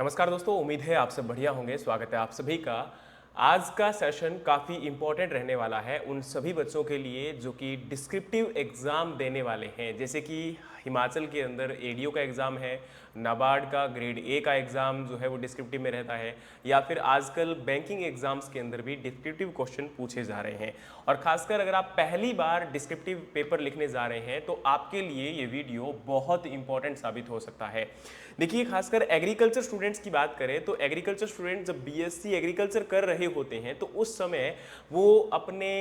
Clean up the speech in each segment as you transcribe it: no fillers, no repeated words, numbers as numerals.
नमस्कार दोस्तों, उम्मीद है आप सब बढ़िया होंगे। स्वागत है आप सभी का। आज का सेशन काफ़ी इम्पोर्टेंट रहने वाला है उन सभी बच्चों के लिए जो कि डिस्क्रिप्टिव एग्ज़ाम देने वाले हैं। जैसे कि हिमाचल के अंदर एडीओ का एग्ज़ाम है, नाबार्ड का ग्रेड ए का एग्ज़ाम जो है वो डिस्क्रिप्टिव में रहता है, या फिर आजकल बैंकिंग एग्ज़ाम्स के अंदर भी डिस्क्रिप्टिव क्वेश्चन पूछे जा रहे हैं। और खासकर अगर आप पहली बार डिस्क्रिप्टिव पेपर लिखने जा रहे हैं तो आपके लिए ये वीडियो बहुत इंपॉर्टेंट साबित हो सकता है। देखिए, खासकर एग्रीकल्चर स्टूडेंट्स की बात करें तो एग्रीकल्चर स्टूडेंट जब बीएससी एग्रीकल्चर कर रहे होते हैं तो उस समय वो अपने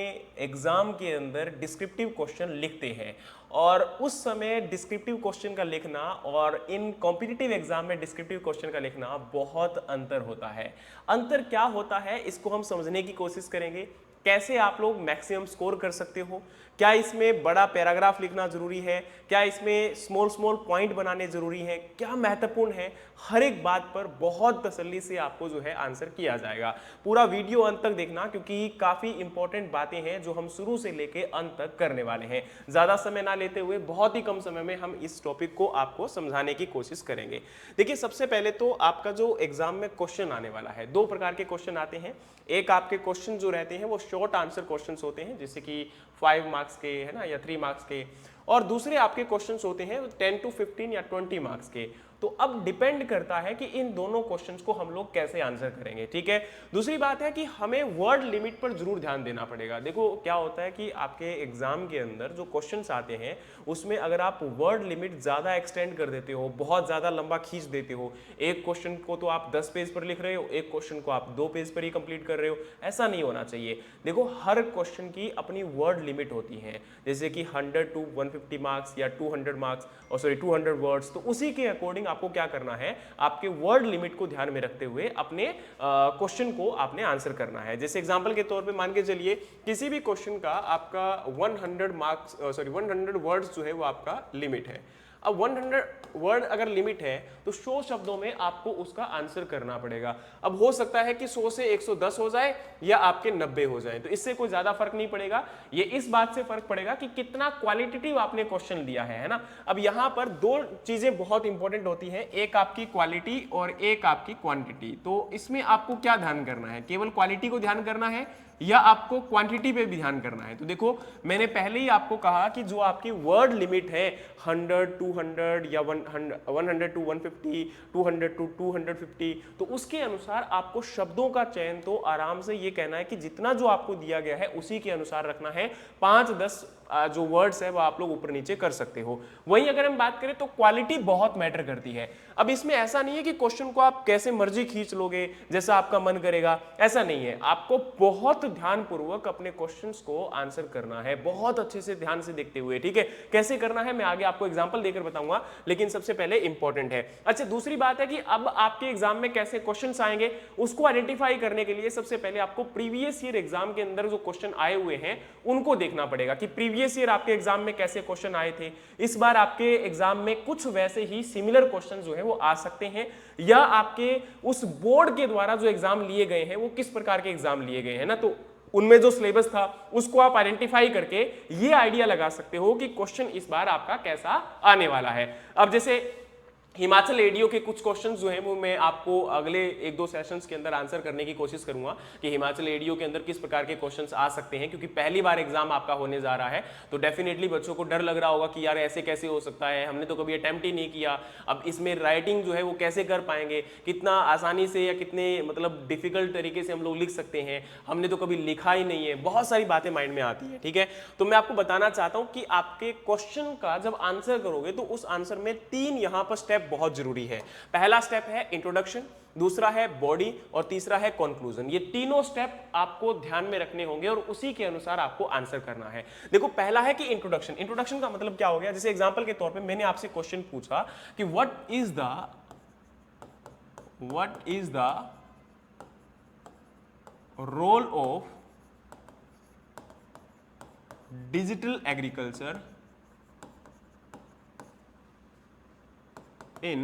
एग्जाम के अंदर डिस्क्रिप्टिव क्वेश्चन लिखते हैं। और उस समय डिस्क्रिप्टिव क्वेश्चन का लिखना और इन कॉम्पिटिटिव एग्जाम में डिस्क्रिप्टिव क्वेश्चन का लिखना बहुत अंतर होता है। अंतर क्या होता है इसको हम समझने की कोशिश करेंगे। कैसे आप लोग मैक्सिमम स्कोर कर सकते हो, क्या इसमें बड़ा पैराग्राफ लिखना जरूरी है, क्या इसमें स्मॉल स्मॉल पॉइंट बनाने जरूरी है, क्या महत्वपूर्ण है, हर एक बात पर बहुत तसल्ली से आपको जो है आंसर किया जाएगा। पूरा वीडियो अंत तक देखना क्योंकि काफी इंपॉर्टेंट बातें हैं जो हम शुरू से लेके अंत तक करने वाले हैं। ज्यादा समय ना लेते हुए बहुत ही कम समय में हम इस टॉपिक को आपको समझाने की कोशिश करेंगे। देखिए, सबसे पहले तो आपका जो एग्जाम में क्वेश्चन आने वाला है, दो प्रकार के क्वेश्चन आते हैं। एक आपके क्वेश्चन जो रहते हैं वो शॉर्ट आंसर क्वेश्चंस होते हैं, जैसे कि 5 मार्क्स के, है ना, या 3 मार्क्स के। और दूसरे आपके क्वेश्चंस होते हैं 10 to 15 या 20 मार्क्स के। तो अब डिपेंड करता है कि इन दोनों क्वेश्चंस को हम लोग कैसे आंसर करेंगे। ठीक है, दूसरी बात है कि हमें वर्ड लिमिट पर जरूर ध्यान देना पड़ेगा। देखो, क्या होता है कि आपके एग्जाम के अंदर जो क्वेश्चंस आते हैं उसमें अगर आप वर्ड लिमिट ज्यादा एक्सटेंड कर देते हो, बहुत ज्यादा लंबा खींच देते हो, एक क्वेश्चन को तो आप 10 पेज पर लिख रहे हो, एक क्वेश्चन को आप 2 पेज पर ही कंप्लीट कर रहे हो, ऐसा नहीं होना चाहिए। देखो, हर क्वेश्चन की अपनी वर्ड लिमिट होती है, जैसे कि 100 to 150 मार्क्स या 200 मार्क्स, और सॉरी 200 वर्ड्स। तो उसी के अकॉर्डिंग आपको क्या करना है, आपके वर्ड लिमिट को ध्यान में रखते हुए अपने क्वेश्चन को आपने आंसर करना है। जैसे एग्जांपल के तौर पे मान के चलिए किसी भी क्वेश्चन का आपका 100 मार्क्स, सॉरी 100 वर्ड्स जो है वो आपका लिमिट है। अब 100 वर्ड अगर लिमिट है तो 100 शब्दों में आपको उसका आंसर करना पड़ेगा। अब हो सकता है कि 100 से 110 हो जाए या आपके 90 हो जाए, तो इससे कोई ज्यादा फर्क नहीं पड़ेगा। ये इस बात से फर्क पड़ेगा कि कितना क्वालिटेटिव आपने क्वेश्चन लिया है ना। अब यहां पर दो चीजें बहुत इंपॉर्टेंट होती हैं, एक आपकी क्वालिटी और एक आपकी क्वांटिटी। तो इसमें आपको क्या ध्यान करना है, केवल क्वालिटी को ध्यान करना है या आपको क्वांटिटी पे भी ध्यान करना है। तो देखो, मैंने पहले ही आपको कहा कि जो आपकी वर्ड लिमिट है 100, 200 या 100 to 150, 200 to 250, तो उसके अनुसार आपको शब्दों का चयन तो आराम से ये कहना है कि जितना जो आपको दिया गया है उसी के अनुसार रखना है। 5-10 जो वर्ड्स है वो आप लोग ऊपर नीचे कर सकते हो। वहीं अगर हम बात करें तो क्वालिटी बहुत मैटर करती है। अब इसमें ऐसा नहीं है कि क्वेश्चन को आप कैसे मर्जी खींच लोगे, जैसा आपका मन करेगा, ऐसा नहीं है। आपको बहुत ध्यानपूर्वक अपने क्वेश्चंस को आंसर करना है, बहुत अच्छे से ध्यान से देखते हुए। ठीक है, कैसे करना है मैं आगे आपको एग्जांपल देकर बताऊंगा, लेकिन सबसे पहले इंपॉर्टेंट है। अच्छा, दूसरी बात है कि अब आपके एग्जाम में कैसे क्वेश्चंस आएंगे उसको आइडेंटिफाई करने के लिए सबसे पहले आपको प्रीवियस ईयर एग्जाम के अंदर जो क्वेश्चन आए हुए हैं उनको देखना पड़ेगा कि प्रीवियस ईयर आपके एग्जाम में कैसे क्वेश्चन आए थे। इस बार आपके एग्जाम में कुछ वैसे ही सिमिलर क्वेश्चन जो है वो आ सकते हैं, या आपके उस बोर्ड के द्वारा जो एग्जाम लिए गए हैं वो किस प्रकार के एग्जाम लिए गए हैं ना, तो उनमें जो सिलेबस था उसको आप आइडेंटिफाई करके ये आइडिया लगा सकते हो कि क्वेश्चन इस बार आपका कैसा आने वाला है। अब जैसे हिमाचल एडीओ के कुछ क्वेश्चंस जो हैं वो मैं आपको अगले 1-2 सेशंस के अंदर आंसर करने की कोशिश करूंगा कि हिमाचल एडीओ के अंदर किस प्रकार के क्वेश्चंस आ सकते हैं, क्योंकि पहली बार एग्जाम आपका होने जा रहा है। तो डेफिनेटली बच्चों को डर लग रहा होगा कि यार ऐसे कैसे हो सकता है, हमने तो कभी अटेम्प्ट ही नहीं किया, अब इसमें राइटिंग जो है वो कैसे कर पाएंगे, कितना आसानी से या कितने मतलब डिफिकल्ट तरीके से हम लोग लिख सकते हैं, हमने तो कभी लिखा ही नहीं है, बहुत सारी बातें माइंड में आती है। ठीक है, तो मैं आपको बताना चाहता हूं कि आपके क्वेश्चन का जब आंसर करोगे तो उस आंसर में 3 यहां पर स्टेप बहुत जरूरी है। पहला स्टेप है इंट्रोडक्शन, दूसरा है बॉडी और तीसरा है कंक्लूजन। ये तीनों स्टेप आपको ध्यान में रखने होंगे और उसी के अनुसार आपको आंसर करना है। देखो, पहला है कि इंट्रोडक्शन। इंट्रोडक्शन का मतलब क्या हो गया, जैसे एग्जांपल के तौर पे मैंने आपसे क्वेश्चन पूछा कि what is the role of digital agriculture in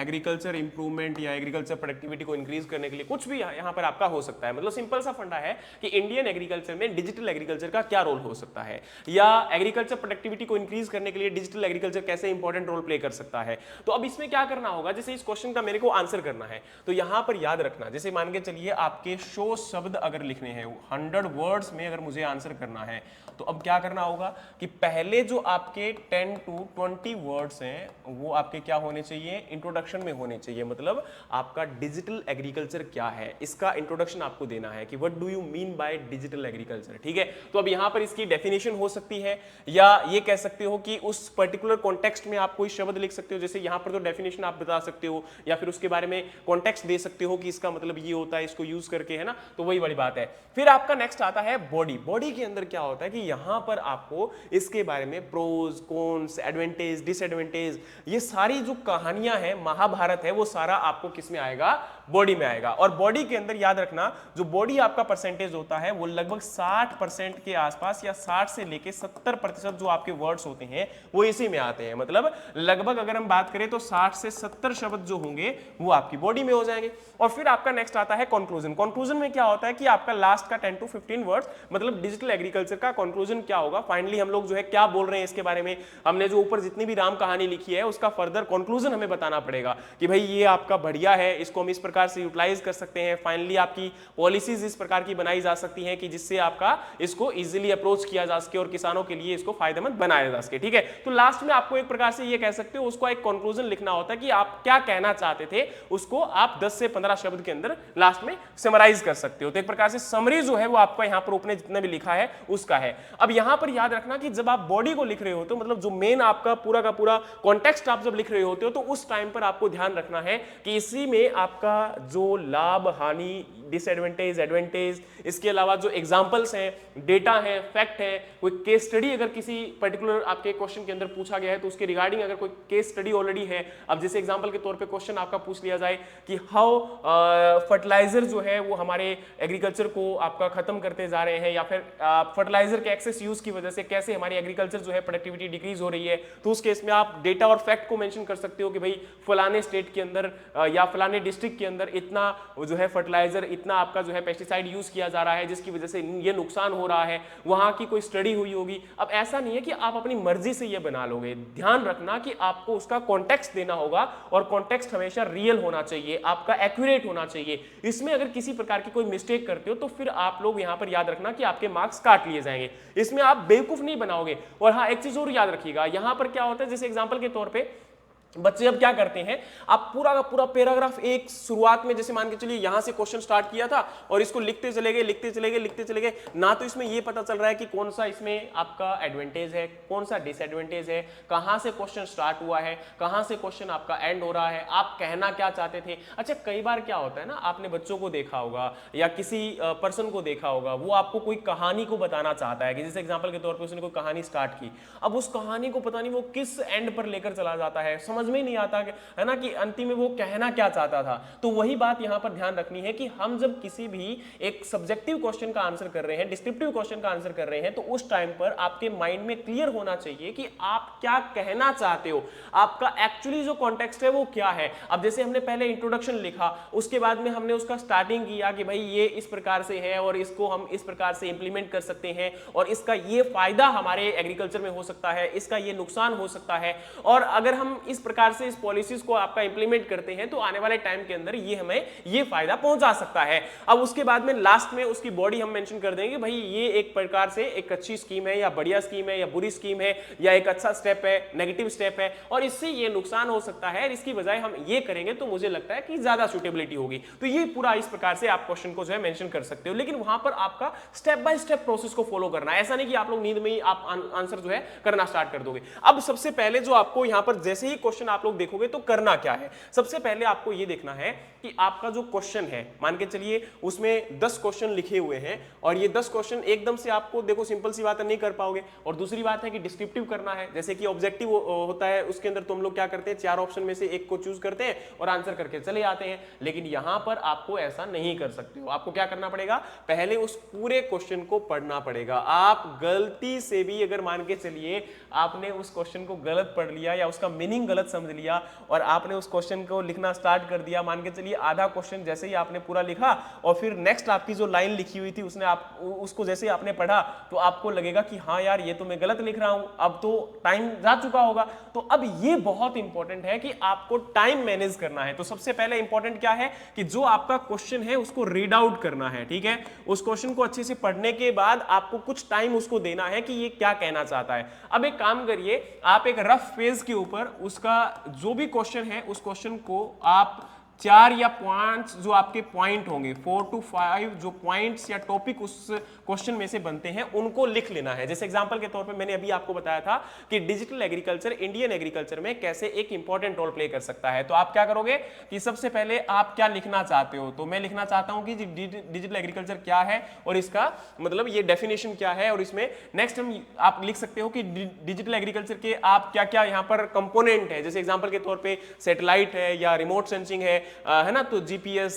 agriculture improvement या एग्रीकल्चर प्रोडक्टिविटी को इंक्रीज करने के लिए कुछ भी यहाँ पर आपका हो सकता है। मतलब सिंपल सा फंडा है कि इंडियन एग्रीकल्चर में डिजिटल एग्रीकल्चर का क्या रोल हो सकता है, या एग्रीकल्चर प्रोडक्टिविटी को इंक्रीज करने के लिए डिजिटल एग्रीकल्चर कैसे इंपॉर्टेंट रोल प्ले कर सकता है। तो अब इसमें क्या करना होगा, जैसे इस क्वेश्चन का मेरे को आंसर करना है, तो यहां पर याद रखना, जैसे मान के चलिए आपके 100 शब्द अगर लिखने हैं, 100 वर्ड्स में अगर मुझे आंसर करना है, तो अब क्या करना होगा कि पहले जो आपके 10 to 20 वर्ड्स हैं वो आपके क्या होने चाहिए, इंट्रोडक्शन में होने चाहिए। मतलब आपका डिजिटल एग्रीकल्चर क्या है, इसका इंट्रोडक्शन आपको देना है कि what do you mean by digital agriculture. ठीक है, तो अब यहां पर इसकी डेफिनेशन हो सकती है, या ये कह सकते हो कि उस पर्टिकुलर कॉन्टेक्स्ट में आप कोई शब्द लिख सकते हो, जैसे यहां पर तो डेफिनेशन आप बता सकते हो, या फिर उसके बारे में कॉन्टेक्स्ट दे सकते हो कि इसका मतलब ये होता है, इसको यूज करके, है ना। तो वही बड़ी बात है। फिर आपका नेक्स्ट आता है बॉडी। बॉडी के अंदर क्या होता है कि यहां पर आपको इसके बारे में प्रोज, कॉन्स, एडवांटेज, डिसएडवांटेज, ये सारी जो कहानियां हैं, महाभारत है, वो सारा आपको किस में आएगा, बॉडी में आएगा। और बॉडी के अंदर याद रखना, जो बॉडी आपका परसेंटेज होता है वो लगभग 60% के आसपास, या 60 से लेके 70% जो आपके वर्ड्स होते हैं वो इसी में आते हैं। मतलब लगभग अगर हम बात करें तो 60 से 70 शब्द जो होंगे वो आपकी बॉडी में हो जाएंगे। और फिर आपका नेक्स्ट आता है कंक्लूजन। कंक्लूजन में क्या होता है कि आपका लास्ट का 10 to 15 वर्ड्स, मतलब डिजिटल एग्रीकल्चर का कंक्लूजन क्या होगा, फाइनली हम लोग जो है क्या बोल रहे हैं इसके बारे में, हमने जो ऊपर जितनी भी राम कहानी लिखी है उसका फर्दर कंक्लूजन हमें बताना पड़ेगा कि भाई ये आपका बढ़िया है, इसको हम इस प्रकार से यूटिलाइज कर सकते हैं। फाइनली आपकी पॉलिसीज इस प्रकार की बनाई जा सकती हैं कि जिससे आपका इसको इजीली अप्रोच किया जा सके और किसानों के लिए इसको फायदेमंद बनाया जा सके। ठीक है, तो लास्ट में आपको एक प्रकार से ये कह सकते हो, उसको एक कंक्लूजन लिखना होता है कि आप क्या कहना चाहते थे, उसको आप 10 से 15 शब्द के अंदर लास्ट में समराइज कर सकते हो। तो एक प्रकार से समरी जो है वो आपका यहाँ पर ऊपर जितना भी लिखा है उसका है। अब यहाँ पर याद रखना कि जब आप बॉडी को लिख रहे होते हो, मतलब जो मेन आपका पूरा का पूरा कॉन्टेक्स्ट आप जब लिख रहे होते हो, तो उस टाइम पर आपको ध्यान रखना है कि इसी में आपका जो लाभ, हानि, डिसएडवांटेज, एडवांटेज, इसके अलावा जो एग्जांपल्स हैं, डेटा है, फैक्ट है, कोई केस स्टडी अगर किसी पर्टिकुलर आपके क्वेश्चन के अंदर पूछा गया है तो उसके रिगार्डिंग अगर कोई केस स्टडी ऑलरेडी है, अब जैसे एग्जांपल के तौर पे क्वेश्चन आपका पूछ लिया जाए कि हाउ फर्टिलाइजर जो है वो हमारे एग्रीकल्चर को आपका खत्म करते जा रहे हैं, या फिर फर्टिलाइजर के एक्सेस यूज की वजह से कैसे हमारी एग्रीकल्चर जो है प्रोडक्टिविटी डिक्रीज हो रही है, तो उस केस में आप डेटा और फैक्ट को मेंशन कर सकते हो कि भाई फलाने स्टेट के अंदर या फलाने डिस्ट्रिक्ट के अंदर इतना जो है फर्टिलाइजर, इतना आपका जो है पेस्टिसाइड यूज किया जा रहा है जिसकी वजह से ये नुकसान हो रहा है, वहां की कोई स्टडी हुई होगी। अब ऐसा नहीं है कि आप अपनी मर्जी से ये बना लोगे, ध्यान रखना कि आपको उसका कॉन्टेक्स्ट देना होगा, और कॉन्टेक्स्ट हमेशा रियल होना चाहिए, आपका एक्यूरेट होना चाहिए। इसमें अगर किसी प्रकार की कोई मिस्टेक करते हो तो फिर आप लोग यहां पर याद रखना कि आपके मार्क्स काट लिए जाएंगे, इसमें आप बेवकूफ नहीं बनाओगे। और हाँ, एक चीज और याद रखिएगा, यहां पर क्या होता है, जैसे एग्जांपल के तौर पे बच्चे अब क्या करते हैं, आप पूरा का पूरा पैराग्राफ एक शुरुआत में, जैसे मान के चलिए यहां से क्वेश्चन स्टार्ट किया था और इसको लिखते चले गए, लिखते चले गए, लिखते चले गए, ना तो इसमें ये पता चल रहा है कि कौन सा इसमें आपका एडवांटेज है, कौन सा डिसएडवांटेज है, कहां से क्वेश्चन स्टार्ट हुआ है, कहां से क्वेश्चन आपका एंड हो रहा है, आप कहना क्या चाहते थे। अच्छा, कई बार क्या होता है ना, आपने बच्चों को देखा होगा या किसी पर्सन को देखा होगा, वो आपको कोई कहानी को बताना चाहता है कि जैसे एग्जाम्पल के तौर पर उसने कोई कहानी स्टार्ट की, अब उस कहानी को पता नहीं वो किस एंड पर लेकर चला जाता है, समझ में नहीं आता है ना कि अंतिम में वो कहना क्या चाहता था। तो वही बात यहां पर ध्यान रखनी है कि हम जब किसी भी एक सब्जेक्टिव क्वेश्चन का आंसर कर रहे हैं, डिस्क्रिप्टिव क्वेश्चन का आंसर कर रहे हैं, तो उस टाइम पर आपके माइंड में क्लियर होना चाहिए कि आप क्या कहना चाहते हो, आपका एक्चुअली जो कॉन्टेक्स्ट है वो क्या है। अब जैसे हमने पहले इंट्रोडक्शन लिखा, उसके बाद में हमने उसका स्टार्टिंग किया कि भाई ये इस प्रकार से है और इसको हम इस प्रकार से इंप्लीमेंट कर सकते हैं, और इसका ये फायदा हमारे एग्रीकल्चर में हो सकता है, इसका ये नुकसान हो सकता है, और अगर हम इस प्रकार से इस पॉलिसीज को आपका इंप्लीमेंट करते हैं तो आने वाले टाइम के अंदर ये हमें ये फायदा पहुंचा सकता है। अब उसके बाद में लास्ट में उसकी बॉडी हम मेंशन कर देंगे, भाई ये एक प्रकार से एक अच्छी स्कीम है या बढ़िया स्कीम है या बुरी स्कीम है, या एक अच्छा स्टेप है, नेगेटिव स्टेप है, और इससे ये नुकसान हो सकता है, इसकी बजाय हम ये करेंगे तो मुझे लगता है कि ज्यादा सूटेबिलिटी होगी। तो ये पूरा इस प्रकार से आप क्वेश्चन को जो है मेंशन कर सकते हो, लेकिन वहां पर आपका स्टेप बाय स्टेप प्रोसेस को फॉलो करना है। ऐसा नहीं कि आप लोग नींद में ही आप आंसर जो है करना स्टार्ट कर दोगे। अब सबसे पहले जो आपको यहां पर जैसे ही क्वेश्चन आप लोग देखोगे तो करना क्या है, सबसे पहले आपको यह देखना है कि आपका जो क्वेश्चन है, मान के चलिए उसमें 10 क्वेश्चन लिखे हुए हैं, और ये 10 क्वेश्चन एकदम से आपको देखो सिंपल सी बात है नहीं कर पाओगे। और दूसरी बात है कि डिस्क्रिप्टिव करना है, जैसे कि ऑब्जेक्टिव होता है उसके अंदर तुम लोग क्या करते हैं, 4 ऑप्शन में से एक को चूज करते हैं और आंसर करके चले आते हैं, लेकिन यहां पर आपको ऐसा नहीं कर सकते हो। आपको क्या करना पड़ेगा, पहले उस पूरे क्वेश्चन को पढ़ना पड़ेगा। आप गलती से भी अगर मान के चलिए आपने उस क्वेश्चन को गलत पढ़ लिया या उसका मीनिंग गलत गलत समझ लिया और आपने उस क्वेश्चन को लिखना स्टार्ट कर दिया, मान के चलिए आधा क्वेश्चन जैसे ही आपने पूरा लिखा और फिर नेक्स्ट आपकी जो लाइन लिखी हुई थी उसने आप उसको जैसे ही आपने पढ़ा तो आपको लगेगा कि हाँ यार ये तो मैं गलत लिख रहा हूं, अब तो टाइम जा चुका होगा। तो अब ये बहुत इंपॉर्टेंट है कि आपको टाइम मैनेज करना है। तो सबसे पहले इंपॉर्टेंट क्या है कि जो आपका क्वेश्चन है उसको रीड आउट करना है, ठीक है। उस क्वेश्चन को अच्छे से पढ़ने के बाद आपको कुछ टाइम उसको देना है कि ये क्या कहना चाहता है। अब एक काम करिए, आप एक रफ पेज के ऊपर उसका जो भी क्वेश्चन है उस क्वेश्चन को आप 4 या 5 जो आपके पॉइंट होंगे, 4 to 5 जो पॉइंट्स या टॉपिक उस क्वेश्चन में से बनते हैं उनको लिख लेना है। जैसे एग्जांपल के तौर पे मैंने अभी आपको बताया था कि डिजिटल एग्रीकल्चर इंडियन एग्रीकल्चर में कैसे एक इंपॉर्टेंट रोल प्ले कर सकता है। तो आप क्या करोगे कि सबसे पहले आप क्या लिखना चाहते हो, तो मैं लिखना चाहता हूं कि डिजिटल एग्रीकल्चर क्या है और इसका मतलब ये डेफिनेशन क्या है, और इसमें नेक्स्ट हम आप लिख सकते हो कि डिजिटल एग्रीकल्चर के आप क्या क्या यहाँ पर कंपोनेंट है। जैसे एग्जाम्पल के तौर पर सैटेलाइट है या रिमोट सेंसिंग है ना, तो जीपीएस,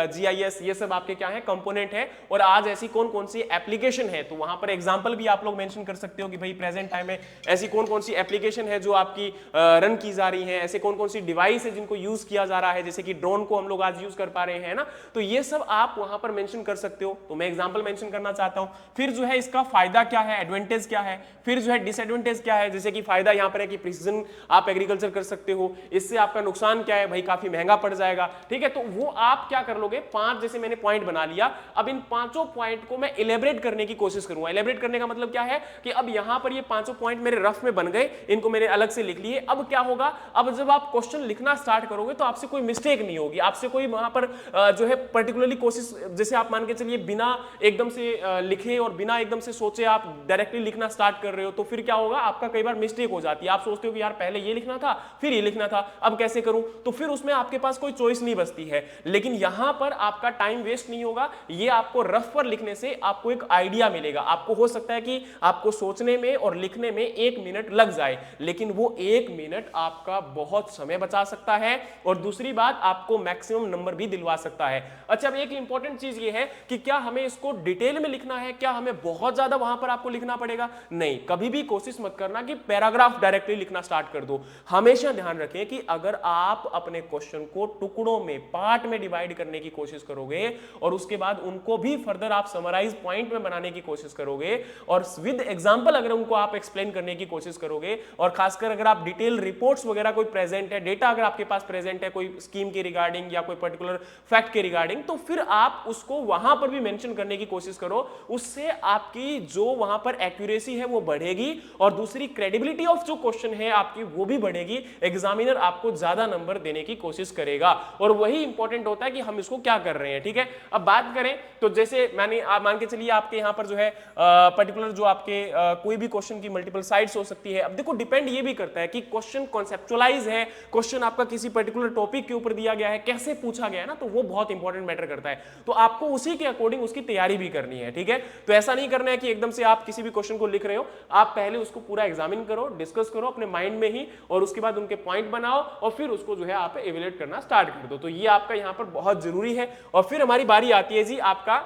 जीआईएस, ये सब आपके क्या है कंपोनेंट है। और आज ऐसी कौन कौन सी एप्लीकेशन है, तो वहां पर एग्जांपल भी आप लोग मेंशन कर सकते हो कि भाई प्रेजेंट टाइम में ऐसी कौन कौन सी एप्लीकेशन है जो आपकी रन की जा रही है, ऐसे कौन कौन सी डिवाइस है जिनको यूज किया जा रहा है, जैसे कि ड्रोन को हम लोग आज यूज कर पा रहे हैं ना, तो ये सब आप वहां पर मेंशन कर सकते हो। तो मैं एग्जांपल मेंशन करना चाहता हूं। फिर जो है इसका फायदा क्या है, एडवांटेज क्या है, फिर जो है डिसएडवांटेज क्या है। जैसे कि फायदा यहां पर है कि प्रिसीजन आप एग्रीकल्चर कर सकते हो, इससे आपका नुकसान क्या है, भाई काफी महंगा पड़ जाएगा, ठीक है। तो वो आप क्या कर लोगे, 5 जैसे मैंने पॉइंट बना लिया, अब इन पांचों पॉइंट को मैं इलेबरेट करने की कोशिश करूंगा। इलेबरेट करने का मतलब क्या है कि अब यहां पर ये पांचों पॉइंट मेरे रफ में बन गए, इनको मैंने अलग से लिख लिए। अब क्या होगा, अब जब आप क्वेश्चन लिखना स्टार्ट करोगे तो आपसे कोई मिस्टेक नहीं होगी, आपसे कोई वहां पर जो है पर्टिकुलरली कोशिश, जैसे आप मान के चलिए बिना एकदम से लिखे और बिना एकदम से सोचे आप डायरेक्टली लिखना स्टार्ट कर रहे हो, तो फिर क्या होगा, आपका कई बार मिस्टेक हो जाती है। आप सोचते हो कि यार पहले ये लिखना था फिर ये लिखना था, अब कैसे करूं, तो फिर उसमें आपके पास कोई चॉइस नहीं बचती है। लेकिन यहां पर आपका टाइम वेस्ट नहीं होगा, ये आपको रफ पर लिखने से आपको एक आइडिया मिलेगा। आपको हो सकता है कि आपको सोचने में और लिखने में 1 मिनट लग जाए, लेकिन वो 1 मिनट आपका बहुत समय बचा सकता है और दूसरी बात आपको मैक्सिमम नंबर भी दिलवा सकता है। अच्छा, अब एक इंपॉर्टेंट चीज ये है कि क्या हमें इसको डिटेल में लिखना है, क्या हमें बहुत ज्यादा वहां पर आपको लिखना पड़ेगा? नहीं, कभी भी कोशिश मत करना कि पैराग्राफ डायरेक्टली लिखना स्टार्ट कर दो। हमेशा ध्यान रखें कि अगर आप अपने क्वेश्चन को टुकड़ों में, पार्ट में डिवाइड करने की कोशिश करोगे और उसके बाद उनको भी फर्दर आप समराइज पॉइंट में बनाने की कोशिश करोगे और विद एग्जांपल अगर उनको आप एक्सप्लेन करने की कोशिश करोगे, और खासकर अगर आप डिटेल रिपोर्ट्स वगैरह कोई प्रेजेंट है, डेटा अगर आपके पास प्रेजेंट है कोई स्कीम के रिगार्डिंग या कोई पर्टिकुलर फैक्ट के रिगार्डिंग, तो फिर आप उसको वहां पर भी मेंशन करने की कोशिश करो। उससे आपकी जो वहां पर एक्यूरेसी है वो बढ़ेगी और दूसरी क्रेडिबिलिटी ऑफ जो क्वेश्चन है आपकी वो भी बढ़ेगी। एग्जामिनर आपको ज्यादा नंबर देने की कोशिश करेगा और वही इंपॉर्टेंट होता है कि हम इसको क्या कर रहे हैं, ठीक है। अब बात करें तो जैसे मैंने मान के चलिए आपके यहां पर जो है पर्टिकुलर जो आपके कोई भी क्वेश्चन की मल्टीपल साइड्स हो सकती है। अब देखो डिपेंड ये भी करता है कि क्वेश्चन कॉन्सेप्चुअलाइज है, क्वेश्चन आपका किसी पर्टिकुलर टॉपिक के ऊपर दिया गया है, कैसे पूछा गया है ना, तो वो बहुत इंपॉर्टेंट मैटर करता है। तो आपको उसी के अकॉर्डिंग उसकी तैयारी भी करनी है, ठीक है। तो ऐसा नहीं करना है कि एकदम से आप किसी भी क्वेश्चन को लिख रहे हो, आप पहले उसको पूरा एग्जामिन करो, डिस्कस करो अपने माइंड में ही और उसके बाद उनके पॉइंट बनाओ और फिर उसको जो है आप एवेल्युएट करना स्टार्ट कर दो। तो ये आपका यहाँ पर बहुत जरूरी है। और फिर हमारी बारी आती है जी आपका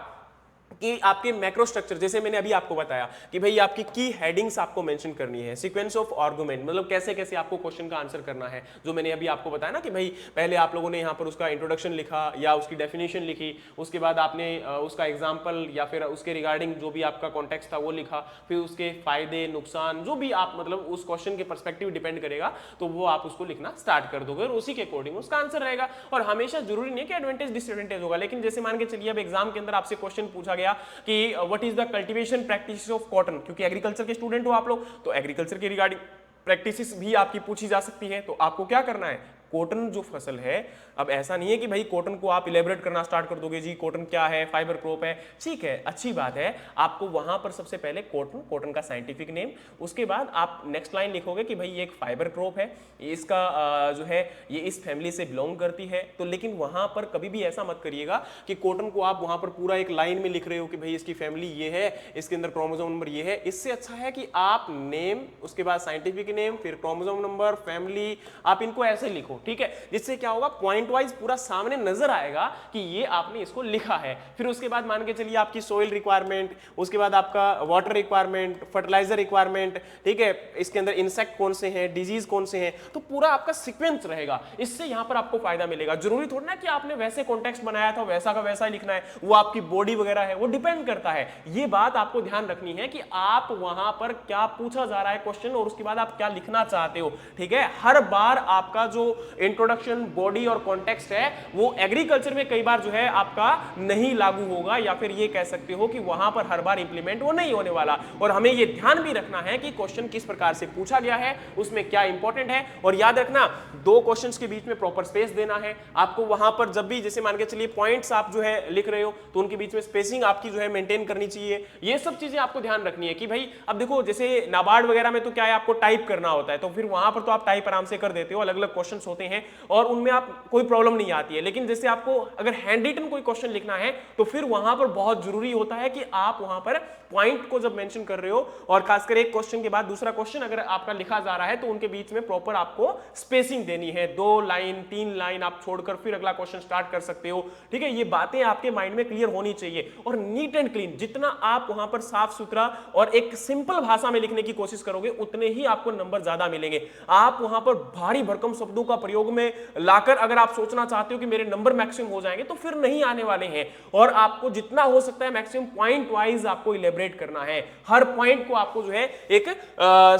कि आपके मैक्रो स्ट्रक्चर, जैसे मैंने अभी आपको बताया कि भाई आपकी की हेडिंग्स आपको मेंशन करनी है, सीक्वेंस ऑफ आर्गुमेंट मतलब कैसे कैसे आपको क्वेश्चन का आंसर करना है, जो मैंने अभी आपको बताया ना कि भाई पहले आप लोगों ने यहाँ पर उसका इंट्रोडक्शन लिखा या उसकी डेफिनेशन लिखी, उसके बाद आपने उसका एग्जाम्पल या फिर उसके रिगार्डिंग जो भी आपका कॉन्टेक्स्ट था वो लिखा, फिर उसके फायदे नुकसान जो भी आप मतलब उस क्वेश्चन के पर्सपेक्टिव डिपेंड करेगा, तो वो आप उसको लिखना स्टार्ट कर दोगे और उसी के अकॉर्डिंग उसका आंसर रहेगा। और हमेशा जरूरी नहीं है कि एडवांटेज डिसएडवांटेज होगा, लेकिन जैसे मान के चलिए अब एग्जाम के अंदर आपसे क्वेश्चन पूछा गया कि what is the cultivation practice of cotton, क्योंकि एग्रीकल्चर के स्टूडेंट हो आप लोग, तो एग्रीकल्चर के रिगार्डिंग प्रैक्टिसेस भी आपकी पूछी जा सकती है। तो आपको क्या करना है, कॉटन जो फसल है, अब ऐसा नहीं है कि भाई कॉटन को आप इलेबरेट करना स्टार्ट कर दोगे, जी कॉटन क्या है, फाइबर क्रॉप है, ठीक है अच्छी बात है। आपको वहां पर सबसे पहले कॉटन, कॉटन का साइंटिफिक नेम, उसके बाद आप नेक्स्ट लाइन लिखोगे कि भाई ये एक फाइबर क्रॉप है, इसका जो है ये इस फैमिली से बिलोंग करती है। तो लेकिन वहां पर कभी भी ऐसा मत करिएगा कि कॉटन को आप वहां पर पूरा एक लाइन में लिख रहे हो कि भाई इसकी फैमिली ये है, इसके अंदर क्रोमोसोम नंबर ये है। इससे अच्छा है कि आप नेम, उसके बाद साइंटिफिक नेम, फिर क्रोमोसोम नंबर, फैमिली, आप इनको ऐसे लिखो, हो, ठीक है, जिससे क्या होगा पॉइंट वाइज पूरा सामने नजर आएगा कि ये आपने इसको लिखा है। फिर उसके बाद मान के चलिए आपकी सोइल रिक्वायरमेंट, उसके बाद आपका वाटर रिक्वायरमेंट, फर्टिलाइजर रिक्वायरमेंट, ठीक है, इसके अंदर इंसेक्ट कौन से हैं, डिजीज कौन से हैं, तो पूरा आपका सीक्वेंस रहेगा। इससे यहां पर आपको फायदा मिलेगा। जरूरी थोड़ा ना कि आपने वैसे कॉन्टेक्स्ट बनाया था वैसा का वैसा ही लिखना है, वो आपकी बॉडी वगैरह है, वो डिपेंड करता है। ये बात आपको ध्यान रखनी है कि आप वहां पर क्या पूछा जा रहा है क्वेश्चन और उसके बाद आप क्या लिखना चाहते हो, ठीक है। हर बार आपका जो इंट्रोडक्शन, बॉडी और कॉन्टेक्स्ट है वो एग्रीकल्चर में कई बार जो है आपका नहीं लागू होगा, या फिर ये कह सकते हो कि वहां पर हर बार इंप्लीमेंट वो नहीं होने वाला। और हमें ये ध्यान भी रखना है कि क्वेश्चन किस प्रकार से पूछा गया है, उसमें क्या इंपॉर्टेंट है। और याद रखना, दो क्वेश्चंस के बीच में प्रॉपर स्पेस देना है आपको। वहां पर जब भी जैसे मान के चलिए पॉइंट्स आप जो है लिख रहे हो तो उनके बीच में स्पेसिंग आपकी जो है मेंटेन करनी चाहिए। ये सब चीजें आपको ध्यान रखनी है कि भाई अब देखो जैसे नाबार्ड वगैरह में तो क्या है, आपको टाइप करना होता है, तो फिर वहां पर तो आप टाइप आराम से कर देते हो, अलग अलग क्वेश्चंस होते हैं और उनमें आप कोई प्रॉब्लम नहीं आती है। लेकिन जैसे आपको अगर हैंड रिटन कोई क्वेश्चन लिखना है तो फिर वहां पर बहुत जरूरी होता है कि आप वहां पर पॉइंट को जब मेंशन कर रहे हो और खासकर एक क्वेश्चन के बाद दूसरा क्वेश्चन अगर आपका लिखा जा रहा है तो उनके बीच में प्रॉपर आपको स्पेसिंग देनी है। 2 लाइन 3 लाइन आप छोड़कर फिर अगला क्वेश्चन स्टार्ट कर सकते हो, ठीक है। ये बातें आपके माइंड में क्लियर होनी चाहिए और नीट एंड क्लीन, जितना आप वहां पर साफ सुथरा और एक सिंपल भाषा में लिखने की कोशिश करोगे उतने ही आपको नंबर ज्यादा मिलेंगे। आप वहां पर भारी भरकम शब्दों का प्रयोग में लाकर अगर आप सोचना चाहते हो कि मेरे नंबर मैक्सिमम हो जाएंगे तो फिर नहीं आने वाले हैं। और आपको जितना हो सकता है मैक्सिमम पॉइंट वाइज आपको इलेबरेट करना है। हर पॉइंट को आपको जो है एक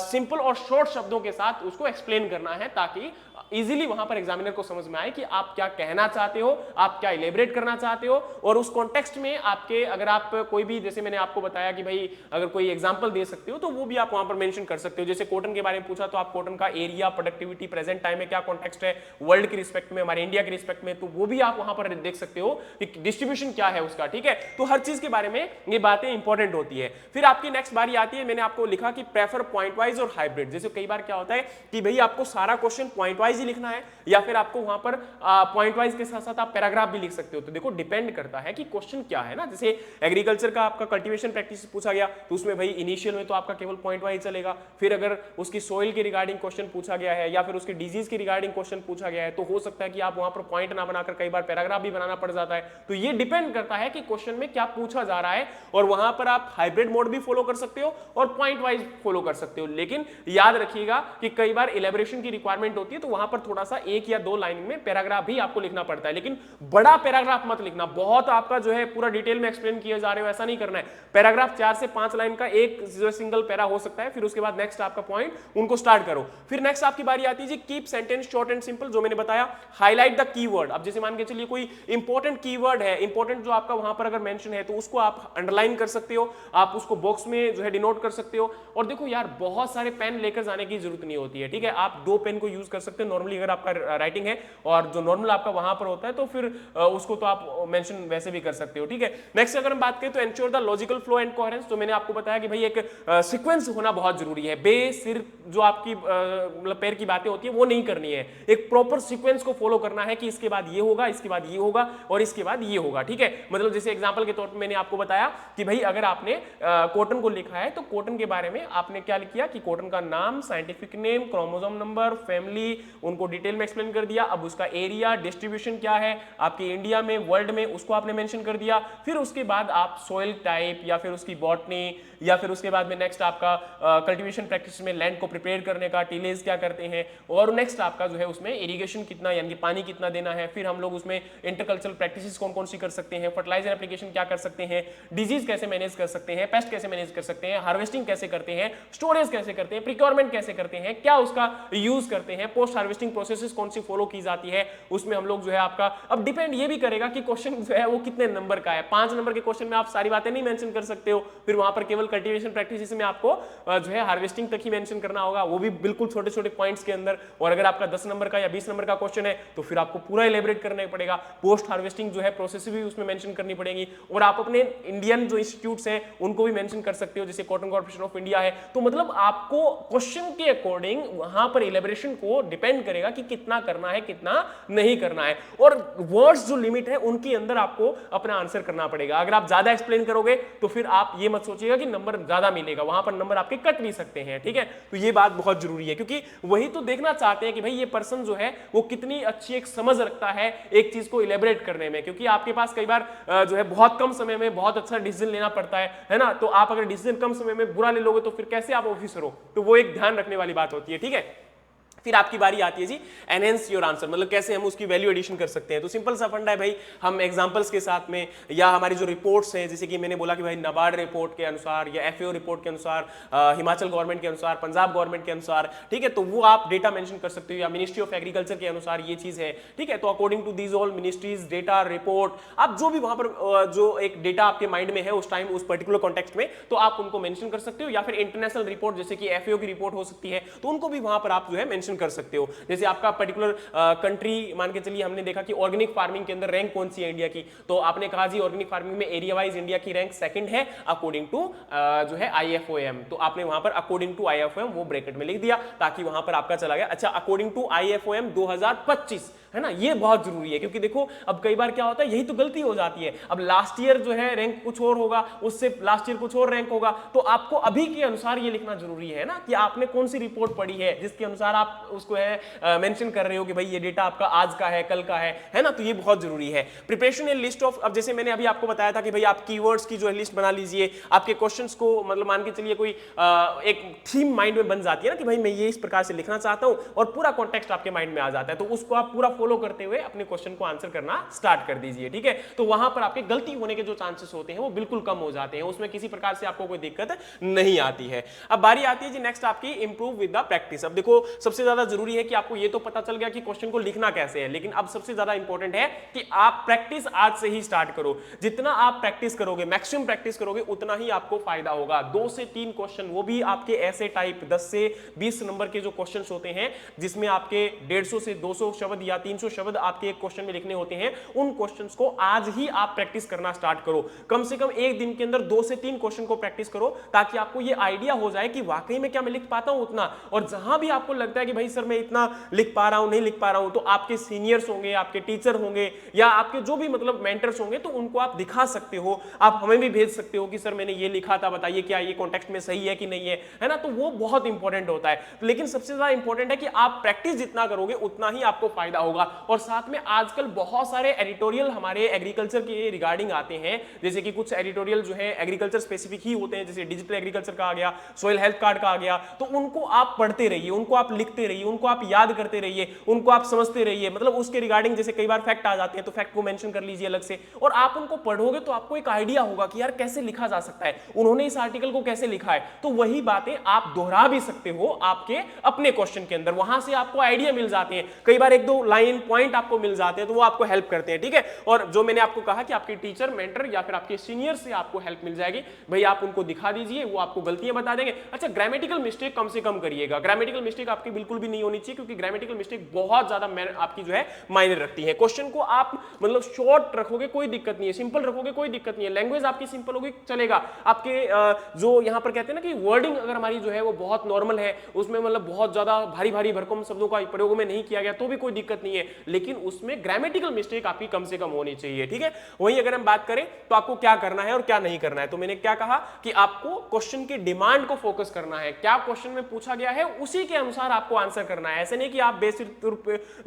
सिंपल और शॉर्ट शब्दों के साथ उसको एक्सप्लेन करना है ताकि इजीली वहां पर एग्जामिनर को समझ में आए कि आप क्या कहना चाहते हो, आप क्या इलेबरेट करना चाहते हो। और उस कॉन्टेक्स्ट में आपके अगर आप कोई भी, जैसे मैंने आपको बताया कि भाई अगर कोई एग्जांपल दे सकते हो तो वो भी आप वहां पर मेंशन कर सकते हो। जैसे कॉटन के बारे में पूछा तो आप कॉटन का एरिया, प्रोडक्टिविटी, प्रेजेंट टाइम में क्या कॉन्टेक्स्ट है, वर्ल्ड की रिस्पेक्ट में, हमारे इंडिया की रिस्पेक्ट में, तो वो भी आप वहां पर देख सकते हो कि डिस्ट्रीब्यूशन क्या है उसका, ठीक है। तो हर चीज के बारे में ये बातें इंपॉर्टेंट होती है। फिर आपकी नेक्स्ट बारी आती है, मैंने आपको लिखा कि प्रेफर पॉइंट वाइज और हाइब्रिड। जैसे कई बार क्या होता है कि भाई आपको सारा क्वेश्चन पॉइंट वाइज ही लिखना है या फिर आपको वहां पर पॉइंट वाइज के साथ साथ आप पैराग्राफ भी लिख सकते हो। तो देखो डिपेंड करता है कि क्वेश्चन क्या है ना। जैसे एग्रीकल्चर का आपका कल्टीवेशन प्रैक्टिस पूछा गया तो उसमें भाई इनिशियल में तो आपका केवल पॉइंट वाइज चलेगा। फिर अगर उसकी सोइल के रिगार्डिंग क्वेश्चन पूछा गया है या फिर उसकी डिजीज के रिगार्डिंग क्वेश्चन पूछा गया है तो हो सकता है कि आप वहां पर पॉइंट ना बनाकर कई बार पैराग्राफ भी बनाना पड़ जाता है। तो ये डिपेंड करता है कि क्वेश्चन में क्या पूछा जा रहा है और वहां पर आप हाइब्रिड मोड भी फॉलो कर सकते हो और पॉइंट वाइज फॉलो कर सकते हो। लेकिन याद रखिएगा कि कई बार इलेबोरेशन की रिक्वायरमेंट होती है तो वहां पर थोड़ा सा 1 या 2 लाइन में पैराग्राफ भी आपको लिखना पड़ता है। लेकिन बड़ा पैराग्राफ मत लिखना, बहुत आपका जो है पूरा डिटेल में एक्सप्लेन किए जा रहे हो ऐसा नहीं करना है। पैराग्राफ 4 से 5 लाइन का एक जो सिंगल पैरा हो सकता है, फिर उसके बाद नेक्स्ट आपका पॉइंट उनको स्टार्ट करो। फिर नेक्स्ट आपकी बारी आती है जी keep sentence short and simple, जो मैंने बताया। Highlight the keyword. अब जैसे मान के चलिए कोई इंपॉर्टेंट कीवर्ड है, इंपॉर्टेंट जो आपका वहां पर अगर मेंशन है तो उसको आप अंडरलाइन कर सकते हो, आप उसको बॉक्स में जो है डिनोट कर सकते हो। और देखो यार बहुत सारे पेन लेकर जाने की जरूरत नहीं होती है, ठीक है। आप 2 पेन को यूज कर सकते हो नॉर्मली अगर आपका राइटिंग है, और जो नॉर्मल आपका वहां पर होता है तो फिर उसको तो आप मेंशन वैसे भी कर सकते हो, ठीक है। नेक्स्ट अगर हम बात करें तो ensure the logical flow and coherence. तो मैंने आपको बताया कि भाई एक सीक्वेंस होना बहुत जरूरी है। सिर्फ जो आपकी मतलब पैर की बातें होती है वो नहीं करनी है, एक प्रॉपर सीक्वेंस को फॉलो करना है कि इसके बाद ये होगा, इसके बाद ये होगा और इसके बाद ये होगा, ठीक है। मतलब जैसे एग्जांपल के तौर पे मैंने आपको बताया कि भाई अगर आपने कॉटन को लिखा है तो कॉटन के बारे में आपने क्या किया कि कॉटन का नाम, scientific name, chromosome number, family, उनको डिटेल में एक्सप्लेन कर दिया। अब उसका एरिया, डिस्ट्रीब्यूशन क्या है आपके इंडिया में, वर्ल्ड में, उसको आपने मेंशन कर दिया। फिर उसके बाद आप सॉइल टाइप या फिर उसकी बॉटनी या फिर उसके बाद में नेक्स्ट आपका कल्टीवेशन प्रैक्टिस में लैंड को प्रिपेयर करने का टिलेज क्या करते हैं, और नेक्स्ट आपका जो है उसमें इरिगेशन कितना यानी पानी कितना देना है। फिर हम लोग उसमें इंटरकल्चरल प्रैक्टिसेस कौन कौन सी कर सकते हैं, फर्टिलाइजर एप्लीकेशन क्या कर सकते हैं, डिजीज कैसे मैनेज कर सकते हैं, पेस्ट कैसे मैनेज कर सकते हैं, हार्वेस्टिंग कैसे करते हैं, स्टोरेज कैसे करते हैं, प्रिक्योरमेंट कैसे करते हैं, क्या उसका यूज करते हैं, पोस्ट हार्वेस्टिंग प्रोसेसेस कौन सी फॉलो की जाती है, उसमें हम लोग जो है आपका अब डिपेंड ये भी करेगा कि क्वेश्चन जो है वो कितने नंबर का है। 5 नंबर के क्वेश्चन में आप सारी बातें नहीं मेंशन कर सकते हो, फिर वहां पर केवल कल्टीवेशन प्रैक्टिस में आपको जो है हार्वेस्टिंग तक ही मेंशन करना होगा, वो भी बिल्कुल छोटे छोटे पॉइंट्स के अंदर। और अगर आपका 10 नंबर का या 20 नंबर का क्वेश्चन है तो फिर आपको पूरा इलेबोरेट करना पड़ेगा, पोस्ट हार्वेस्टिंग जो है प्रोसेस भी उसमें मेंशन करनी पड़ेगी। और आप अपने इंडियन जो इंस्टीट्यूट्स हैं उनको भी मेंशन कर सकते हो, जैसे कॉटन कॉर्पोरेशन ऑफ इंडिया है। तो मतलब आपको क्वेश्चन के अकॉर्डिंग वहां पर इलेबोरेशन को डिपेंड डिपेंड करेगा कि कितना करना है कितना नहीं करना है, और वर्ड्स जो लिमिट है उनके अंदर आपको अपना आंसर करना पड़ेगा। अगर आप ज्यादा एक्सप्लेन करोगे तो फिर आप ये मत सोचिएगा कि नंबर ज्यादा मिलेगा, वहां पर नंबर आपके कट भी सकते हैं, ठीक है। तो ये बात बहुत जरूरी है, क्योंकि वही तो देखना चाहते हैं कि भाई ये पर्सन जो है वो कितनी अच्छी एक समझ रखता है एक चीज को इलेबोरेट करने में, क्योंकि आपके पास कई बार जो है बहुत कम समय में बहुत अच्छा डिसीजन लेना पड़ता है ना। तो आप अगर डिसीजन कम समय में बुरा ले लोगे तो फिर कैसे आप ऑफिसर हो, तो वो एक ध्यान रखने वाली बात होती है, ठीक है। फिर आपकी बारी आती है जी एनहेंस योर आंसर, मतलब कैसे हम उसकी वैल्यू एडिशन कर सकते हैं। तो सिंपल सा फंडा है भाई, हम एग्जांपल्स के साथ में या हमारी जो रिपोर्ट्स हैं, जैसे कि मैंने बोला कि भाई नाबार्ड रिपोर्ट के अनुसार या एफएओ रिपोर्ट के अनुसार, हिमाचल गवर्नमेंट के अनुसार, पंजाब गवर्नमेंट के अनुसार, ठीक है, तो वो आप डेटा मेंशन कर सकते हो, या मिनिस्ट्री ऑफ एग्रीकल्चर के अनुसार ये चीज है, ठीक है। तो according to these all ministries data report, आप जो भी वहां पर जो एक डेटा आपके माइंड में है उस टाइम उस पर्टिकुलर कॉन्टेक्स्ट में, तो आप उनको मेंशन कर सकते हो। या फिर इंटरनेशनल रिपोर्ट जैसे कि एफएओ की रिपोर्ट हो सकती है, तो उनको भी वहां पर आप जो है मेंशन कर सकते हो। जैसे आपका पर्टिकुलर कंट्री मान के चलिए, हमने देखा कि ऑर्गेनिक फार्मिंग के अंदर रैंक कौन सी है इंडिया की, तो आपने कहा जी ऑर्गेनिक फार्मिंग में एरिया वाइज इंडिया की रैंक सेकंड है अकॉर्डिंग टू जो है आईएफओएम, तो आपने वहां पर अकॉर्डिंग टू आईएफओएम वो ब्रैकेट में लिख दिया ताकि वहां पर आपका चला गया अच्छा अकॉर्डिंग टू आईएफओएम 2025, है ना। ये बहुत जरूरी है, क्योंकि देखो अब कई बार क्या होता है, यही तो गलती हो जाती है। अब लास्ट ईयर जो है रैंक कुछ और होगा, उससे लास्ट ईयर कुछ और रैंक होगा, तो आपको अभी के अनुसार ये लिखना जरूरी है ना कि आपने कौन सी रिपोर्ट पढ़ी है जिसके अनुसार आप उसको है मेंशन कर रहे हो कि भाई ये डेटा आपका आज का है कल का है ना। तो ये बहुत जरूरी है। प्रिपरेशन ए लिस्ट ऑफ, अब जैसे मैंने अभी आपको बताया था कि भाई आप कीवर्ड्स की जो है लिस्ट बना लीजिए, आपके क्वेश्चंस को मतलब मान के चलिए कोई एक थीम माइंड में बन जाती है ना कि भाई मैं ये इस प्रकार से लिखना चाहता हूं, और पूरा कॉन्टेक्स्ट आपके माइंड में आ जाता है, तो उसको आप पूरा फॉलो करते हुए अपने क्वेश्चन को आंसर करना स्टार्ट कर दीजिए, ठीक है। तो वहां पर आपके गलती होने के जो चांसेस होते हैं वो बिल्कुल कम हो जाते हैं, उसमें किसी प्रकार से आपको कोई दिक्कत नहीं आती है। अब बारी आती है जी नेक्स्ट आपकी इंप्रूव विद द प्रैक्टिस। अब देखो सबसे ज्यादा जरूरी है कि आपको ये तो पता चल गया कि क्वेश्चन को लिखना कैसे है, लेकिन अब सबसे ज्यादा इंपॉर्टेंट है कि आप प्रैक्टिस आज से ही स्टार्ट करो। जितना आप प्रैक्टिस करोगे, मैक्सिमम प्रैक्टिस करोगे, उतना ही आपको फायदा होगा। 2 से 3 क्वेश्चन, वो भी आपके ऐसे टाइप 10 से 20 नंबर के जो क्वेश्चन होते हैं जिसमें आपके 150 से 200 शब्द या 300 शब्द आपके एक क्वेश्चन में लिखने होते हैं, उन क्वेश्चंस को आज ही आप प्रैक्टिस करना स्टार्ट करो। कम से कम एक दिन के अंदर 2 से 3 क्वेश्चन को प्रैक्टिस करो, ताकि आपको ये आइडिया हो जाए कि वाकई में क्या मैं लिख पाता हूं उतना। और जहां भी आपको लगता है कि भाई सर मैं इतना लिख पा रहा हूं नहीं लिख पा रहा हूं, तो आपके सीनियर्स होंगे, आपके टीचर होंगे, या आपके जो भी मतलब मेंटर्स होंगे, तो उनको आप दिखा सकते हो, आप हमें भी भेज सकते हो कि सर मैंने ये लिखा था, बताइए क्या ये कॉन्टेक्स्ट में सही है कि नहीं है ना। तो वो बहुत इंपॉर्टेंट होता है। लेकिन सबसे ज्यादा इंपॉर्टेंट है कि आप प्रैक्टिस जितना करोगे उतना ही आपको फायदा होगा। और साथ में आजकल बहुत सारे एडिटोरियल हमारे एग्रीकल्चर के रिगार्डिंग आते हैं, जैसे कि कुछ एडिटोरियल जो है एग्रीकल्चर स्पेसिफिक ही होते हैं, जैसे डिजिटल एग्रीकल्चर का आ गया, सॉइल हेल्थ कार्ड का आ गया, तो उनको आप पढ़ते रहिए, उनको आप लिखते रहिए, उनको आप याद करते रहिए, उनको आप समझते रहिए। मतलब उसके रिगार्डिंग जैसे कई बार फैक्ट आ जाते हैं तो फैक्ट को मेंशन कर लीजिए अलग से, और आप उनको पढ़ोगे तो आपको एक आइडिया होगा कि यार कैसे लिखा जा सकता है, उन्होंने इस आर्टिकल को कैसे लिखा है। तो वही बातें आप दोहरा भी सकते हो आपके अपने क्वेश्चन के अंदर, वहां से आपको आइडिया मिल जाते हैं। कई बार 1-2 लाइन पॉइंट आपको मिल जाते हैं, तो वो आपको हेल्प करते हैं, ठीक है। और जो मैंने आपको कहा कि आपके टीचर, मेंटर या फिर आपके सीनियर से आपको हेल्प मिल जाएगी, भाई आप उनको दिखा दीजिए, वो आपको गलतियां बता देंगे। अच्छा, ग्रामेटिकल मिस्टेक कम से कम करिएगा, ग्रामेटिकल मिस्टेक आपकी बिल्कुल भी नहीं होनी चाहिए, क्योंकि ग्रामेटिकल मिस्टेक बहुत ज्यादा आपकी जो है मायने रखती है। क्वेश्चन को आप मतलब शॉर्ट रखोगे कोई दिक्कत नहीं है, सिंपल रखोगे कोई दिक्कत नहीं है, लैंग्वेज आपकी सिंपल होगी चलेगा। आपके जो यहां पर कहते हैं ना कि वर्डिंग अगर हमारी जो है वो बहुत नॉर्मल है, उसमें मतलब बहुत ज्यादा भारी भारी भरकम शब्दों का प्रयोग में नहीं किया गया, तो भी कोई दिक्कत नहीं है, लेकिन उसमें ग्रामेटिकल मिस्टेक आपकी कम से कम होनी चाहिए, ठीक है। वहीं अगर हम बात करें तो आपको क्या करना है और क्या नहीं करना है, तो मैंने क्या कहा कि आपको क्वेश्चन की डिमांड को फोकस करना है, क्या क्वेश्चन में पूछा गया है उसी के अनुसार आपको आंसर करना है। ऐसे नहीं कि आप बेसिक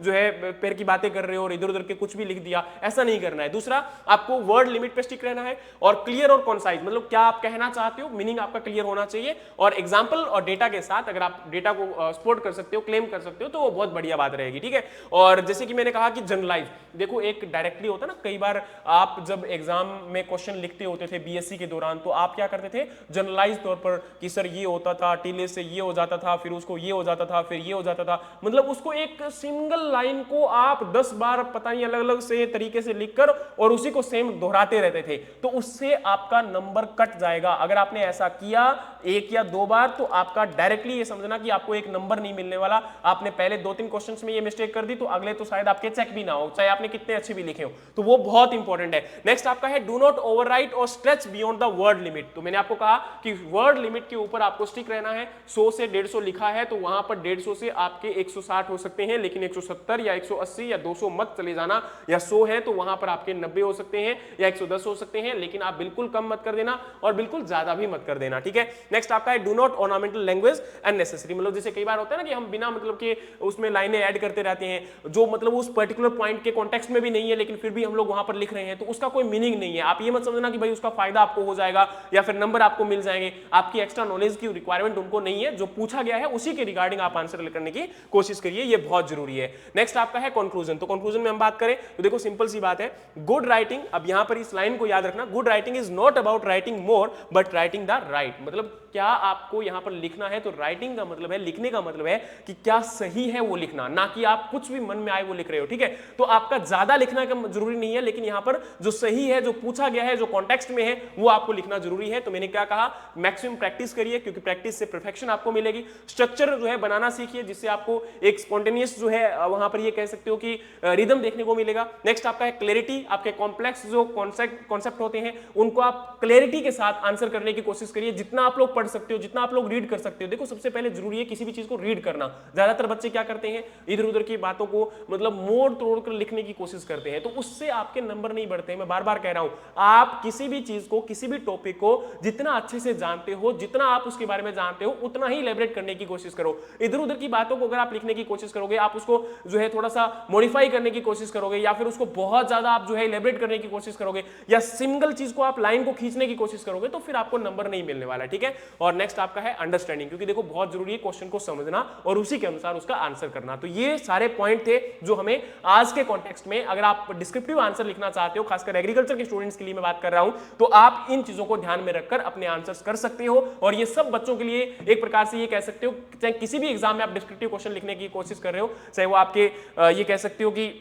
जो है पैर की बातें कर रहे हो और इधर उधर के कुछ भी लिख दिया, ऐसा नहीं करना है। दूसरा, आपको वर्ड लिमिट पे स्टिक रहना है, और क्लियर और कॉन्साइज, मतलब क्या आप कहना चाहते हो, मीनिंग आपका क्लियर होना चाहिए, और एग्जाम्पल और डेटा के साथ अगर आप डेटा को सपोर्ट कर सकते हो, क्लेम कर सकते हो, तो वो बहुत बढ़िया बात रहेगी, ठीक है। और जैसे कि मैंने कहा कि जनरलाइज, देखो एक डायरेक्टली होता है ना, कई बार आप जब एग्जाम में क्वेश्चन लिखते होते थे बीएससी के दौरान, तो आप क्या करते थे जनरलाइज तौर पर कि सर ये होता था, टीले से ये हो जाता था, फिर उसको ये हो जाता था, फिर ये हो जाता था, मतलब उसको एक सिंगल लाइन को आप 10 बार पता नहीं अलग अलग से तरीके से लिखकर और उसी को सेम दोहराते रहते थे, तो उससे आपका नंबर कट जाएगा। अगर आपने ऐसा किया 1 या 2 बार, तो आपका डायरेक्टली ये समझना कि आपको एक नंबर नहीं मिलने वाला। आपने पहले 2-3 क्वेश्चंस में ये मिस्टेक कर दी, तो अगले वाले तो शायद आपके चेक भी ना हो, चाहे आपने कितने अच्छे भी लिखे हो, तो वो बहुत इंपॉर्टेंट है। नेक्स्ट आपका है डू नॉट ओवरराइट और stretch beyond the word limit. तो मैंने आपको कहा कि वर्ड लिमिट के ऊपर आपको स्टिक रहना है। 100 से 150 लिखा है तो वहां पर 150 से आपके 160 हो सकते हैं, लेकिन 170 या 180 या 200 मत चले जाना, या 100 है तो वहां पर आपके 90 हो सकते हैं या 110 हो सकते हैं, लेकिन आप बिल्कुल कम मत कर देना और बिल्कुल ज्यादा भी मत कर देना, ठीक है। नेक्स्ट आपका है do not ornamental language unnecessary. मतलब जैसे कई बार होता है ना कि हम बिना मतलब के उसमें लाइनें ऐड करते रहते हैं जो मतलब उस पर्टिकुलर पॉइंट के कॉन्टेक्स्ट में भी नहीं है, लेकिन फिर भी हम लोग वहां पर लिख रहे हैं, तो उसका कोई मीनिंग नहीं है। आप ये मत समझना कि भाई उसका फायदा आपको हो जाएगा या फिर नंबर आपको मिल जाएंगे, आपकी एक्स्ट्रा नॉलेज की रिक्वायरमेंट उनको नहीं है। जो पूछा गया है उसी के रिगार्डिंग आप आंसर करने की कोशिश करिए, ये बहुत जरूरी है। नेक्स्ट आपका है कंक्लूजन। तो कंक्लूजन में हम बात करें तो देखो सिंपल सी बात है, गुड राइटिंग, अब यहां पर इस लाइन को याद रखना, good writing is not about writing more but writing the right. मतलब क्या आपको यहां पर लिखना है, तो राइटिंग का मतलब है, लिखने का मतलब है कि क्या सही है वो लिखना, ना कि आप कुछ भी मन में आए वो लिख रहे हो, ठीक है। तो आपका ज्यादा लिखना का जरूरी नहीं है, लेकिन यहां पर जो सही है, जो पूछा गया है, जो कॉन्टेक्स्ट में है, वो आपको लिखना जरूरी है। तो मैंने क्या कहा, मैक्सिमम प्रैक्टिस करिए, क्योंकि प्रैक्टिस से परफेक्शन आपको मिलेगी। स्ट्रक्चर जो है बनाना सीखिए, जिससे आपको एक स्पॉन्टेनियस जो है वहां पर ये कह सकते हो कि रिदम देखने को मिलेगा। नेक्स्ट आपका है क्लैरिटी, आपके कॉम्प्लेक्स जो कॉन्सेप्ट होते हैं उनको आप क्लैरिटी के साथ आंसर करने की कोशिश करिए, जितना आप लोग पढ़ सकते हो, जितना आप लोग रीड कर सकते हो। देखो सबसे पहले जरूरी है किसी भी चीज को रीड करना। ज्यादातर बच्चे क्या करते हैं, इधर उधर की बातों को मतलब मोड़ तोड़ कर लिखने की कोशिश करते हैं, तो उससे आपके नंबर नहीं बढ़ते हैं। मैं बार बार कह रहा हूं, आप किसी भी चीज को, किसी भी टॉपिक को जितना अच्छे से जानते हो, जितना आप उसके बारे में जानते हो, उतना ही इलेबरेट करने की कोशिश करो। इधर उधर की बातों को अगर आप लिखने की कोशिश करोगे, आप उसको जो है थोड़ा सा मॉडिफाई करने की कोशिश करोगे, या फिर उसको बहुत ज्यादा आप जो है इलेबरेट करने की कोशिश करोगे, या सिंगल चीज को आप लाइन को खींचने की कोशिश करोगे, तो फिर आपको नंबर नहीं मिलने वाला, ठीक है। और नेक्स्ट आपका है अंडरस्टैंडिंग, क्योंकि देखो बहुत जरूरी है क्वेश्चन को समझना और उसी के अनुसार उसका आंसर करना। तो ये सारे पॉइंट थे जो हमें आज के कॉन्टेक्स्ट में, अगर आप डिस्क्रिप्टिव आंसर लिखना चाहते हो, खासकर एग्रीकल्चर के स्टूडेंट्स के लिए मैं बात कर रहा हूं, तो आप इन चीजों को ध्यान में रखकर अपने आंसर्स कर सकते हो। और ये सब बच्चों के लिए एक प्रकार से ये कह सकते हो, चाहे किसी भी एग्जाम में आप डिस्क्रिप्टिव क्वेश्चन लिखने की कोशिश कर रहे हो, चाहे वो आपके ये कह सकते हो कि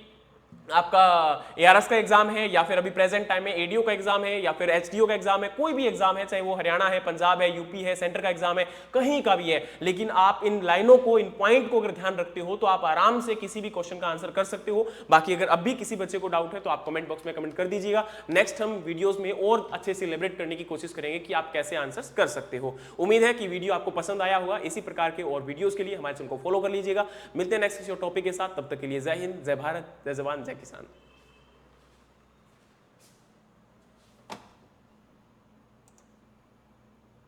आपका एआरएस का एग्जाम है, या फिर अभी प्रेजेंट टाइम में एडीओ का एग्जाम है, या फिर एचडीओ का एग्जाम है, कोई भी एग्जाम है, चाहे वो हरियाणा है, पंजाब है, यूपी है, सेंटर का एग्जाम है, कहीं का भी है, लेकिन आप इन लाइनों को, इन पॉइंट को अगर ध्यान रखते हो तो आप आराम से किसी भी क्वेश्चन का आंसर कर सकते हो। बाकी अगर अब भी किसी बच्चे को डाउट है तो आप कमेंट बॉक्स में कमेंट कर दीजिएगा। नेक्स्ट हम वीडियोस में और अच्छे से इलेबरेट करने की कोशिश करेंगे कि आप कैसे आंसर्स कर सकते हो। उम्मीद है कि वीडियो आपको पसंद आया होगा। इसी प्रकार के और वीडियोस के लिए हमारे चैनल को फॉलो कर लीजिएगा। मिलते हैं नेक्स्ट किसी और टॉपिक के साथ, तब तक के लिए जय हिंद, जय भारत, जय जवान, जय किसान।